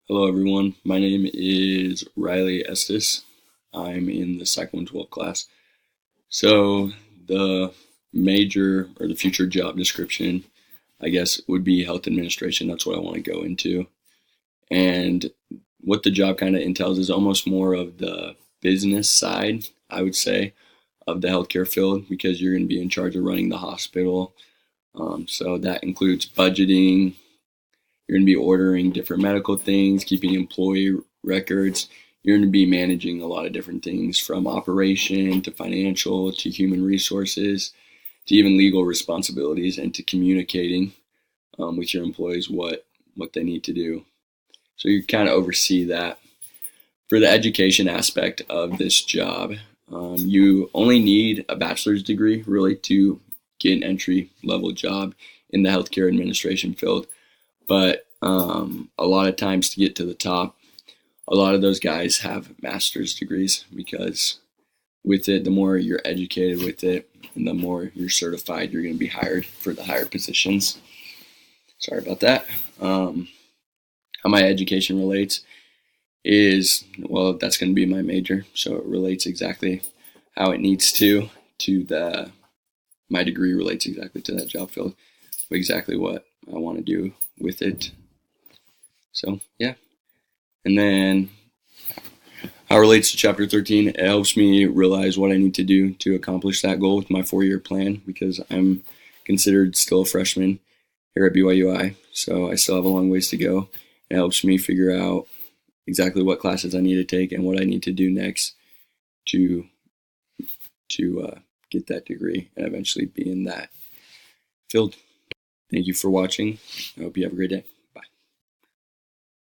Hello, everyone. My name is Riley Estes. I'm in the Psych 112 class. So, the major or the future job description, I guess, would be health administration. That's what I want to go into. And what the job kind of entails is almost more of the business side, I would say, of the healthcare field because you're going to be in charge of running the hospital. So, that includes budgeting. You're going to be ordering different medical things, keeping employee records. You're going to be managing a lot of different things from operation to financial to human resources to even legal responsibilities and to communicating with your employees what they need to do. So you kind of oversee that. For the education aspect of this job, you only need a bachelor's degree really to get an entry level job in the healthcare administration field. But a lot of times to get to the top, a lot of those guys have master's degrees because with it, the more you're educated with it and the more you're certified, you're going to be hired for the higher positions. Sorry about that. How my education relates is, well, that's going to be my major. So it relates exactly how it needs to my degree relates exactly to that job field, exactly what I want to do with it. So, yeah. And then how it relates to chapter 13, it helps me realize what I need to do to accomplish that goal with my 4-year plan because I'm considered still a freshman here at BYUI. So I still have a long ways to go. It helps me figure out exactly what classes I need to take and what I need to do next to get that degree and eventually be in that field. Thank you for watching. I hope you have a great day.